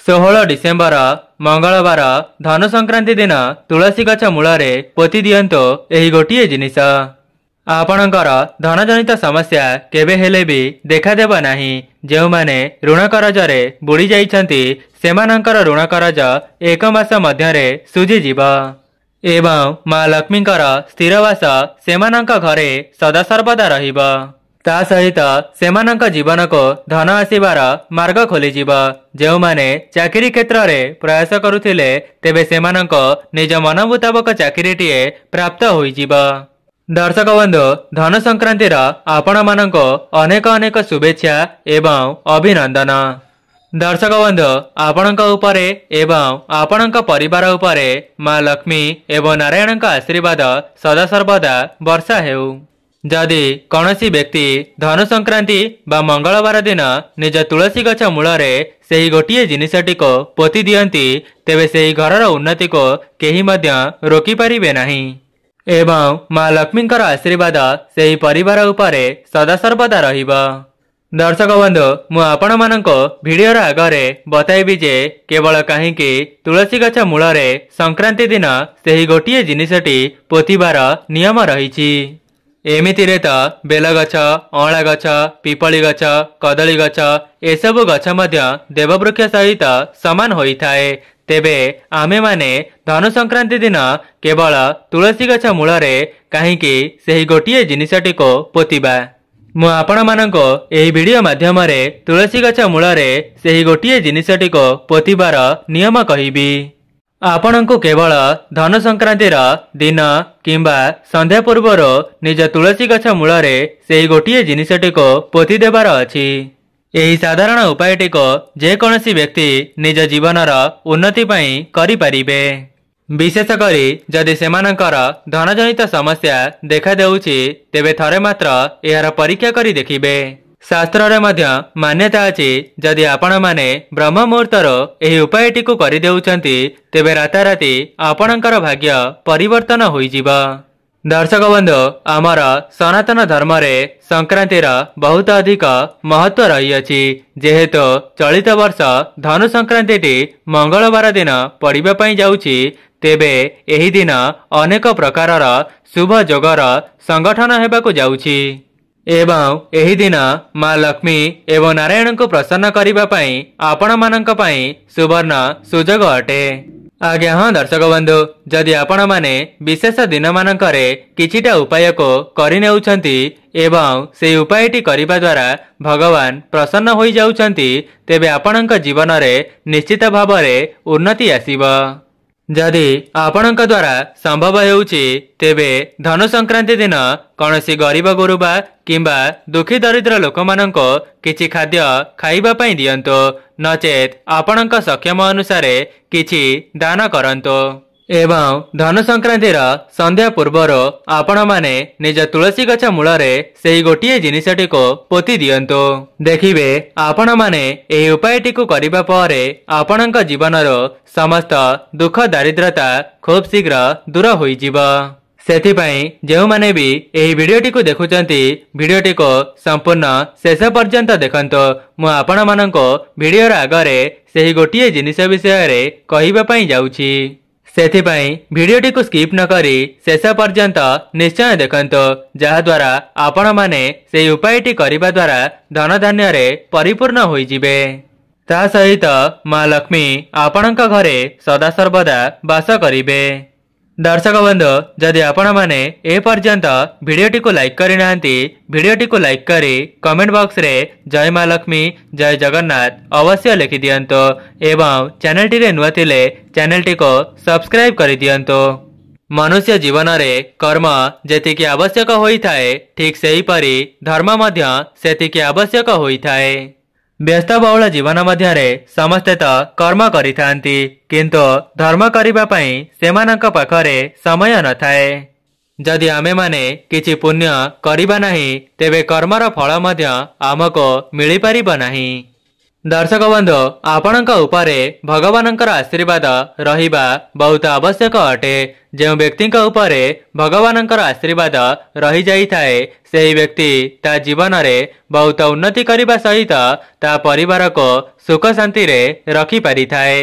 16 December मंगलवार धनु संक्रांति दिन तुलसी गछ मूल पोति दियंतो एही गोटिए जिनिस। आपणकर धनजनित समस्या केबे हेले भी देखादेव नाही। जो माने ऋण करजरे बुड़ी जाइछंती सेमानंकर ऋण करज 1 मास मध्यरे सुझीजिव एवं माँ लक्ष्मींकर स्थिरवास सेमानंक घरे सदासर्वदा रहिब। ता सहित सेमानंक जीवन को धन आसीबार मार्ग खोलीजिव। जो माने चाकरी क्षेत्र रे प्रयास करुथिले तेबे सेमानंक निज मन मुताबक चाकरीटीए प्राप्त होइजिव। दर्शक बंधु, धनु संक्रांतिर आपण मानंको अनेक अनेक शुभेच्छा एवं अभिनंदन। दर्शक बंधु, आपणक उपरे एवं आपणक परिवार उपरे माँ लक्ष्मी एवं नारायणक आशीर्वाद सदासर्वदा वर्षा हेउ। जदि कौनसी व्यक्ति धनु संक्रांति बा मंगलवार दिन निज तुलसी गछ मूलरे सेही गोटिए जिनिसटी को पोति दियंती तेबे सेही घरर उन्नति को केही मध्य रोकी पारिबे नाही एवं माँ लक्ष्मींकर आशीर्वाद सेही परिवार उपरे सदासर्वदा रहिब। दर्शक बंधु, मु आपण मानंको भिडियोर आगरे बताइबी जे केवल काहींकि तुलसी गछ मूलरे संक्रांति दिन सेही गोटिए जिनिसटी पोतिबार नियम रहिछि। एमितिरे तो बेलगछ, अँला गछ, पिपली गछ, कदली गछ एसबु गछ मध्य देववृक्ष सहित समान होइथाए। तेबे आमे माने धनु संक्रांति दिन केवल तुलसी गछ मूलरे काहींकि सेही गोटिए जिनिसटी को पोतिबा। मु आपण मानंको एही वीडियो माध्यमरे तुलसी गछ मूलरे सेही गोटिए जिनिसटी को पोतिबार नियम कहिबी। आपणको केवल धनु संक्रांतिर दिन किंबा संध्या पूर्वर निज तुलसी गछ मूलरे सेही गोटिए जिनिसटी को पोति देबार अछि। एही साधारण उपायटी को जेकोसी व्यक्ति निज जीवनर उन्नति पई करि परिबे। विशेष करी जदि सेमानंकर धनजनित समस्या देखा देउछि तेबे थरे मात्र एहार परीक्षा करी देखिबे। शास्त्र रे मध्य मान्यता अछि जदि आपण माने ब्रह्म मुहूर्तर एही उपायटी को करि देउछंती तेबे राताराती आपणकर भाग्य परिवर्तन होइजिब। दर्शक बंधु, आमर सनातन धर्म रे संक्रांतिर बहुत अधिक महत्व रही अछि। जेहेतु चलित वर्ष धनु संक्रांति मंगलवार दिन पड़िबा पई जाउछि तेबे एही दिन अनेक प्रकारर शुभ जोगर संगठन हेबाकु जाउछि एवं एही दिन माँ लक्ष्मी एवं नारायण को प्रसन्न करिबा पई आपण मानंक पई सुवर्ण सुजोग अटे। आज्ञा हाँ दर्शक बंधु, जदि आपण माने विशेष दिन मानकरे किछिटा उपाय को करि नेउछंती एवं से उपायटी करिबा द्वारा भगवान प्रसन्न होई जाउछंती तेबे आपणक जीवन रे निश्चित भाव रे उन्नति आसीब। जदि आपणक द्वारा संभव हेउछि तेबे धनु संक्रांति दिन कौनसी गरीब गुरुबा किंबा दुखी दरिद्र लोक मानंको किछि खाद्य खाइबा पई दियंतो, नचेत आपणक सक्षम अनुसारे किछि दान करंतो एवं धनु संक्रांतिर संध्या पूर्वर आपण माने निज तुलसी गछ मूलरे सेही गोटिए जिनिसटी को पोति दियंतो। देखिबे आपण माने एही उपायटी को करिबा परे आपणक जीवनर समस्त दुख दारिद्रता खूब शीघ्र दूर होइजिब। सेथिपाई जेउ माने भी एही वीडियोटी को देखुचंती वीडियोटी को संपूर्ण शेष पर्यंत देखंतो। मु आपण मानंको वीडियोर आगरे सेही गोटिए जिनिस विषय रे कहिबा पई जाउछि। सेथिपाई वीडियोटी को स्किप न करी शेष पर्यंत निश्चय देखंतो, जहा द्वारा आपण माने सेही उपायटी करिबा द्वारा धन धान्य रे परिपूर्ण होई जिबे। ता सहित माँ लक्ष्मी आपणक घरे सदासर्वदा वास करिबे। दर्शक बंधु, जदि आपण माने ए पर्यंत वीडियोटी को लाइक करि नांती वीडियोटी को लाइक करी कमेंट बॉक्स रे जय माँ लक्ष्मी जय जगन्नाथ अवश्य लिखि दियंतो एवं चैनलटी रे नुआ थिले चैनलटी को सब्सक्राइब करि दियंतो। मनुष्य जीवन रे कर्म जेतिकी आवश्यक होइथाए ठीक सेही परी धर्म मध्य सेतिकी आवश्यक होइथाए। व्यस्त बहुल जीवन मध्यरे समस्ते तो कर्म करिथांती किंतु धर्म करिबा पई सेमानंक पाखरे समय न थाए। जदि आमे माने किछि पुण्य करिबा नाही तेबे कर्मर फल मध्य आमको मिली परिबो नाही। दर्शक बंधु आपणक उपरे भगवानंकर आशीर्वाद रहिबा बहुत आवश्यक अटे। जो व्यक्ति उपरे भगवानंकर आशीर्वाद रही जाइए सेही व्यक्ति ता जीवन रे बहुत उन्नति करने सहित ता परिवार को सुख शांति रे रखी पारि थाए।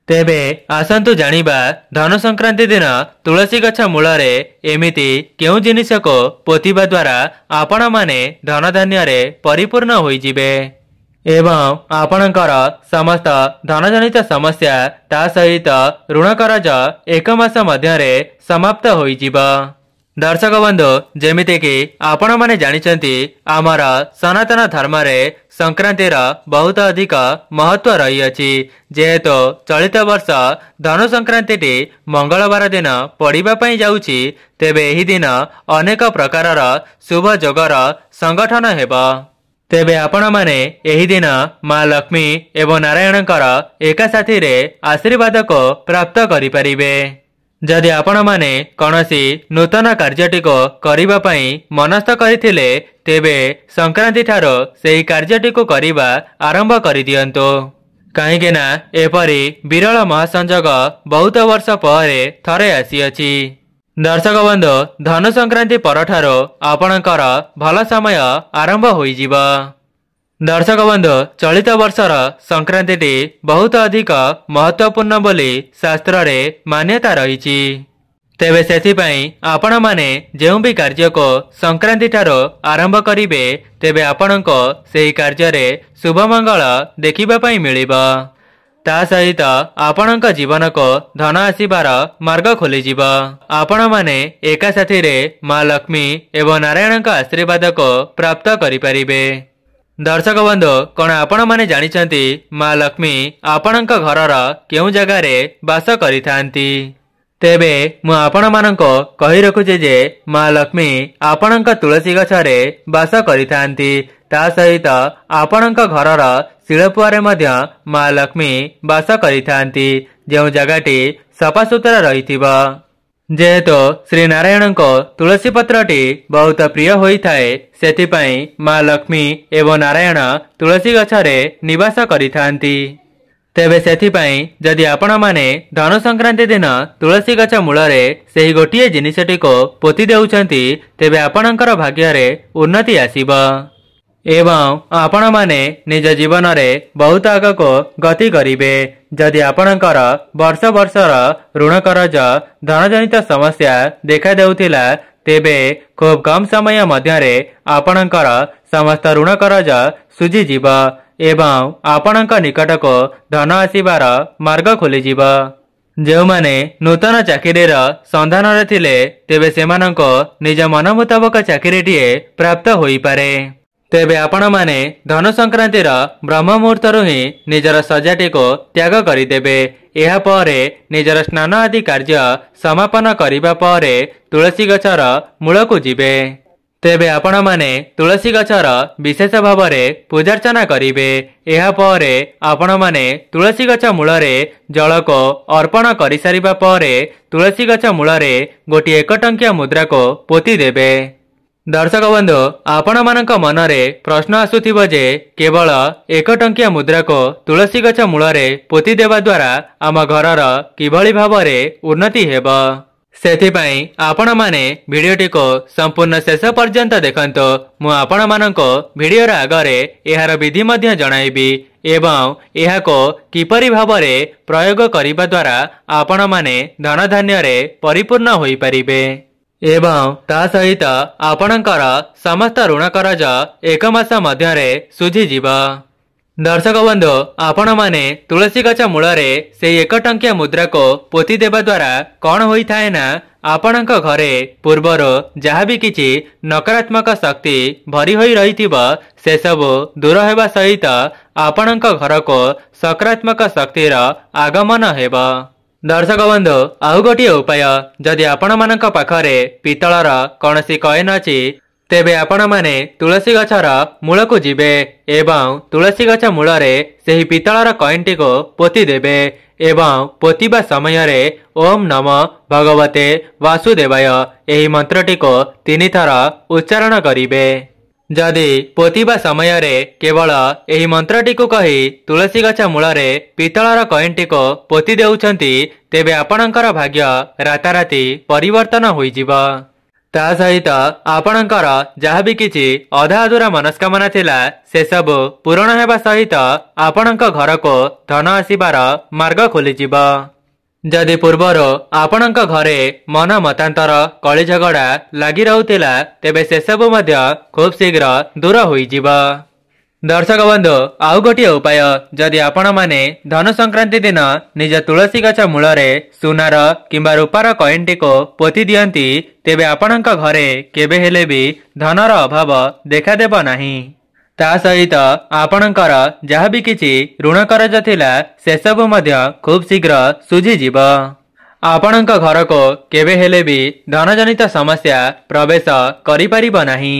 तेबे आसंतु जानिबा धनु संक्रांति दिन तुलसी गछ मूलरे एमिति केउ जिनिस को पोतिबा द्वारा आपण माने धन धान्य रे परिपूर्ण होई जिबे एवं आपणकर समस्त धनजनित समस्या ता सहित ऋण करज एक मास मध्यरे समाप्त होई जिबा। दर्शक बंधु जेमिति कि आपण माने जानिचंती आमर सनातन धर्म रे संक्रांतिर बहुत अधिक महत्व रही अछि। जेहेतु चलित वर्ष धनु संक्रांति मंगलवार दिन पड़िबा पई जाउछि तेबे एही दिन अनेक प्रकारर शुभ जोगर संगठन हेबा। तेबे आपण माने एही दिन माँ लक्ष्मी एवं नारायणकर एका साथी रे आशीर्वाद को प्राप्त करि परिबे। जदि आपण माने कौनसी नूतन कार्यटी को करिबा पई मनस्थ करिथिले तेबे संक्रांति ठारो सेही कार्यटी को करिबा आरंभ करि दियंतो। काहेकि ना एपरि विरल महासंजोग बहुत वर्ष परे थरे आसीअछि। दर्शक बंधु धनु संक्रांति परठारो आपणकर भल समय आरंभ होई जिबा। दर्शक बंधु चलित वर्षर संक्रांति बहुत अधिक महत्वपूर्ण बोली शास्त्र रे मान्यता रही। तेबे सेथिपाई आपण माने जेउ भी कार्य को संक्रांति ठारो आरंभ करिवे तेबे आपणको सेही कार्य रे शुभ मंगल देखिबा पई मिलिबा। ता सहित आपणक जीवन को धन आसीबार मार्ग खोली जिबा। आपण माने एका साथी रे माँ लक्ष्मी एवं नारायण का आशीर्वाद को प्राप्त करि परिबे। दर्शक बंधु कौन आपण माने जानिचंती माँ लक्ष्मी आपणक घरर केउ जगह रे वास करिथांती? तेबे मु आपण माननको कहि रखुचे जे माँ लक्ष्मी आपणक तुलसी गछ रे वास करिथांती। ता सहित आपणक घरर शिलपुआरे मध्य माँ लक्ष्मी वास करिथांती जो जगहटी सफासुतरा रहिथिबा। जेहेतु श्री नारायण को तुलसी पत्रटी बहुत प्रिय होई थाए सेथिपाई माँ लक्ष्मी एवं नारायण तुलसी गछरे निवास करिथांती। तेबे सेथिपाई जदि आपण माने धनु संक्रांति दिन तुलसी गछ मूलरे सेही गोटिए जिनिसटी को पोति देउछंती तेबे आपणकर भाग्य रे उन्नति आसीबा एवं आपण माने निज जीवन रे बहुत आगको गति करिवे। जदि आपणकर वर्ष वर्षर ऋण करज धनजनित समस्या देखा देउथिला तेबे खूब कम समय मध्यरे आपणकर समस्त ऋण करज सुझी जिबा एवं आपणक निकट को धन आसीबार मार्ग खोली जिबा। जो माने नूतन चाकरीर संधान रे थिले तेबे सेमाननको निज मन मुताबक चाकरीटीए प्राप्त होई पारे। तेबे आपण माने धनु संक्रांतिर ब्रह्म मुहूर्तरु ही निजर सजाटी को त्याग करिदेबे। एहा परे निजर स्नान आदि कार्य समापन करिबा परे तुलसी गछर मूलकु जिबे। तेबे आपण माने तुलसी गछर विशेष भावरे पूजार्चना करिवे। एहा परे आपण माने तुलसी गछ मूलरे जल को अर्पण करि सारिबा परे तुलसी गछ मूलरे गोटी 1 टंकिया मुद्रा को पोति देबे। दर्शक बंधु आपण मानक मनरे प्रश्न आसुथिबो जे केवल 1 टंकिया मुद्रा को तुलसी गछ मूलरे पोति देवा द्वारा आम घरर किभली भावरे उन्नति हेबो। सेथिपाई आपण माने भिडियोटी को संपूर्ण शेष पर्यंत देखंतो। मु आपण मानको भिडियोर आगरे एहार विधि मध्य जणाइबी एवं एहा को किपरि भावरे प्रयोग करिबा द्वारा आपण माने धन धान्य रे परिपूर्ण होई परिबे एवं ता सहित आपणकर समस्त ऋण करज 1 मास मध्यरे सुझी जिबा। दर्शक बंधु आपण माने तुलसी गछ मूलरे से 1 टंकिया मुद्रा को पोति देवा द्वारा कौन होई थाए ना आपणक घरे पूर्वर जहाँ भी किछि नकारात्मक शक्ति भरी होई रहिथिबा से सब दूर हेबा सहित आपणक घर को सकारात्मक शक्तिर आगमन हेबा। दर्शक बंधु आउ गोटे उपाय जदि आपण मानक पाखरे पितलर कौनसी कॉइन अछि तेबे आपण माने तुलसी गछर मूलकु जिबे एवं तुलसी गछ मूलरे सेही पितलर कॉइनटी को पोति देबे एवं पोतिबा समय रे ओम नमः भगवते वासुदेवाय एही मंत्रटी को 3 थर उच्चारण करिवे। जदि पोतिबा समय रे केवल एही मंत्रटी को कही तुलसी गछ मूलरे पितलर कएंटीको पोति देउछंती तेबे आपणकर भाग्य राताराती परिवर्तन होइजिब। ता सहित आपणकर जहाँ भी किछि अधा अधूरा मनस्कामना थिला से सब पूरण हेबा सहित आपणक घरको धन आसीबार मार्ग खोलिजिब। जदि पूर्वरो आपणक घरे मन मतांतर कଳି झगड़ा लागि रहुतिला तेबे से सब मध्य खूब शीघ्र दूर होइजिब। दर्शक बंधु आउ गोटे उपाय, जदि आपण माने धनु संक्रांति दिन निज तुलसी गछ मूलरे सुनार किंबा रूपार कएंटी को पोति दियंती तेबे आपणक घरे केबे हेले भी धनर अभाव देखादेब नाही। ता सहित आपणकर जहाँ भी किछि ऋण करज थिला से सब मध्य खूब शीघ्र सुझिजिब। आपणक घर को केबे हेले भी धनजनित समस्या प्रवेश करि परिब नाही।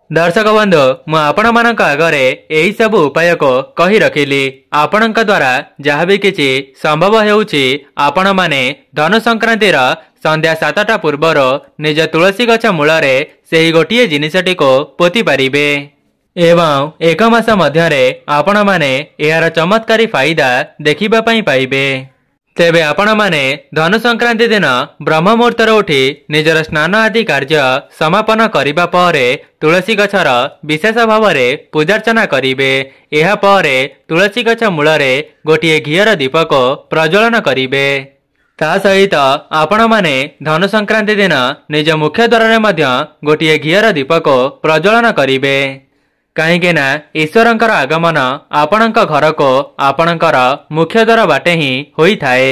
दर्शक बंधु मु आपण मानक आगरे एही सब उपाय को कही रखिली। आपणक द्वारा जहाँ भी किछि संभव हेउछि आपण माने धनु संक्रांतिर संध्या 7टा पूर्वर निज तुलसी गछ मूलरे सेही गोटिए जिनिसटी को पोति पारिबे एवं एक मास मध्यरे आपण माने एहार चमत्कारी फायदा देखिबा पई पाइबे। तेबे आपण माने धनु संक्रांति दिन ब्रह्म मुहूर्तर उठी निजर स्नान आदि कार्य समापन करिबा परे तुलसी गछर विशेष भावरे पूजार्चना करिबे। एहा परे तुलसी गछ मूलरे गोटिए घियर दीपक प्रज्वलन करिबे। ता सहित आपण माने धनु संक्रांति दिन निज मुख्य द्वार मध्य गोटिए घियर दीपक प्रज्वलन करिबे। कहीं ना ईश्वरंकर आगमन आपणक घर को आपणकर मुख्य द्वार बाटे ही होई थाए।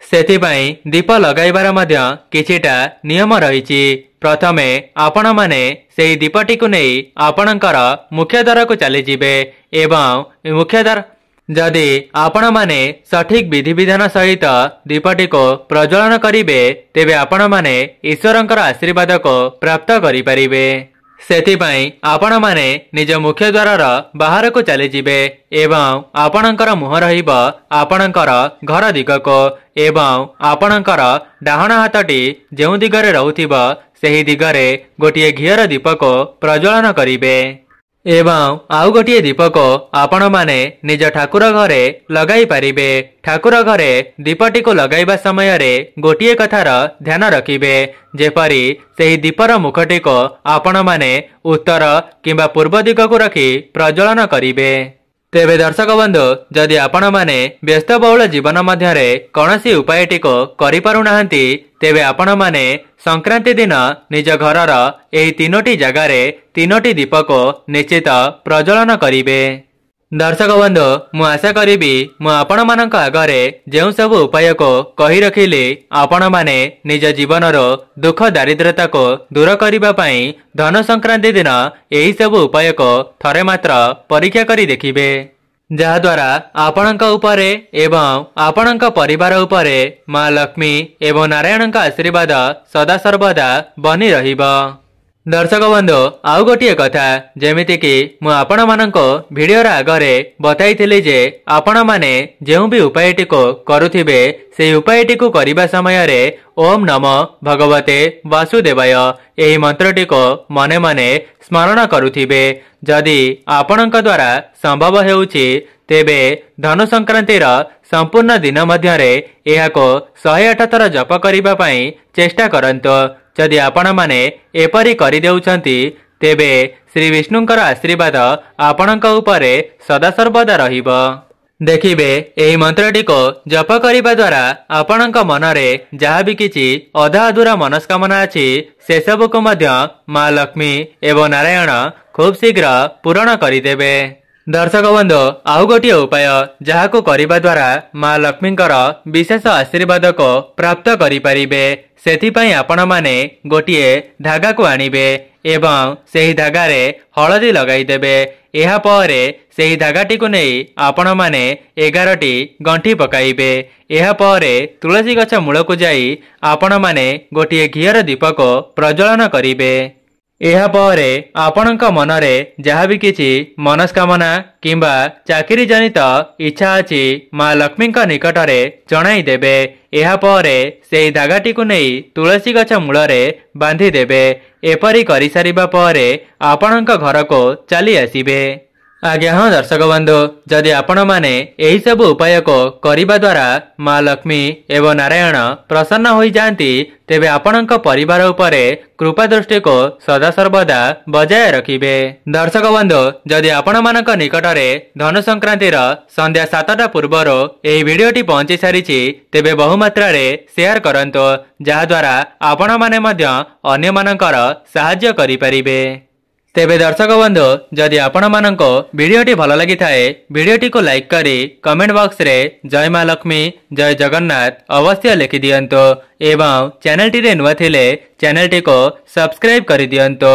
सेथिपाई दीप लगाइबार मध्य किछिटा नियम रहिछि। प्रथमे आपण माने सेही दीपटी को नहीं आपणकर मुख्य द्वार को चली जिबे एवं मुख्य द्वार जदि आपण माने सठिक विधि विधान सहित दीपटी को प्रज्वलन करिबे तेबे आपण माने ईश्वरंकर आशीर्वाद को प्राप्त करि परिबे। सेथिपाई आपण माने निज मुख्य द्वारर बाहर को चली जिबे एवं आपणकर मुह रहिब आपणकर घर दिगको एवं आपणकर डाहण हाथटी जेउ दिगरे रहुथिब सेही दिगरे गोटिए घियर दीपक प्रज्वलन करिबे एवं आउ गोटिए दीपक आपण माने निज ठाकुर घरे लगाई पारिबे। ठाकुर घरे दीपटी को लगाइबा समय रे गोटिए कथार ध्यान रखिबे जेपरी सेही दीपर मुखटी को आपण माने उत्तर किंबा पूर्व दिग को रखी प्रज्वलन करिबे। तेबे दर्शक बंधु जदि आपण माने व्यस्त बहुल जीवन मध्यरे कौनसी उपायटी को करि पारु नाहंती तेबे आपण माने संक्रांति दिन निज घरर एही 3टी जगारे 3टी दीपक निश्चित प्रज्वलन करिबे। दर्शक बंधु मु आशा करिबी मु आपण मानक आगरे जेउ सब उपाय को कही रखिले आपण माने निज जीवनर दुख दारिद्रता को दूर करिबा पई धनु संक्रांति दिन एही सब उपाय को थरे मात्र परीक्षा करी देखिबे जहा द्वारा आपणक उपरे एवं आपणक परिवार उपरे मां लक्ष्मी एवं नारायणक आशीर्वाद सदा सर्वदा बनी रहिबो। दर्शक बंधु आउ गोटिए कथा जेमिति कि मु आपण मानको भिडियोर आगरे बताइथिली जे आपण माने जेउ भी उपायटी को करुथिबे से उपायटी को करिबा समय रे ओम नमो भगवते वासुदेवाय एही मंत्रटी को मने मने स्मरण करुथिबे। जदि आपणक द्वारा संभव हेउछि तेबे धनु संक्रांतिर संपूर्ण दिन मध्यरे एहाको 108 थर जप करिबा पई चेष्टा करंतो। जदि आपण माने एपरी करि देउछंती तेबे श्री विष्णुंकर आशीर्वाद आपणक उपरे सदा सर्वदा रहिबो। देखिबे एही मंत्रटी को जप करिबा द्वारा आपणक मनरे जहाँ भी किछि अधा अधूरा मनस्कामना अछि से सब को मध्य मां लक्ष्मी एवं नारायण खूब शीघ्र पूरण करिदेबे। दर्शक बंधु आउ गोटिए उपाय जहाको करिबा द्वारा मां लक्ष्मींकर विशेष आशीर्वाद को प्राप्त करि परिबे। सेथिपाई आपण माने गोटिए धागा को आनिबे एवं सेही धागारे हळदी लगाई देबे। एहा परे सेही धागाटी को नहीं आपण माने 11टी गंठी पकाइबे। एहा परे तुलसी गछ मूल को जाई आपण माने गोटिए घियर दीपक प्रज्वलन करिबे। एहापर आपणक मनरे जहाँ भी किछि मनस्कामना किंबा चाकरी जनित इच्छा अछि माँ लक्ष्मी निकटरे जणाई देबे। एहापर से धागाटी को नहीं तुलसी गछ मूलरे बांधी देबे। एपरी करि सारिबा परे आपणक घर को चली आसिबे। आज्ञा हाँ दर्शक बंधु, जदि आपण माने एही सब उपाय को करिबा द्वारा माँ लक्ष्मी एवं नारायण प्रसन्न होई जांती, तेबे आपणक परिवार उपरे कृपा दृष्टि को सदा सर्वदा बजाय रखिबे। दर्शक बंधु, जदि आपण मानक निकटरे धनु संक्रांतिर संध्या 7टा पूर्वर एही वीडियोटी पहुंची सारिछि, तेबे बहुमात्रा रे शेयर करंतो, जहा द्वारा आपण माने मध्य अन्य मानकर सहाय्य करि परिबे। तेबे दर्शक बंधु, जदि आपण मानक वीडियोटी भल लगी थाए, वीडियोटी को लाइक करी कमेंट बॉक्स रे जय माँ लक्ष्मी जय जगन्नाथ अवश्य लिखि दियंतो एवं चैनल टी रे नुआ थिले चैनल टी को सब्सक्राइब करि दियंतो।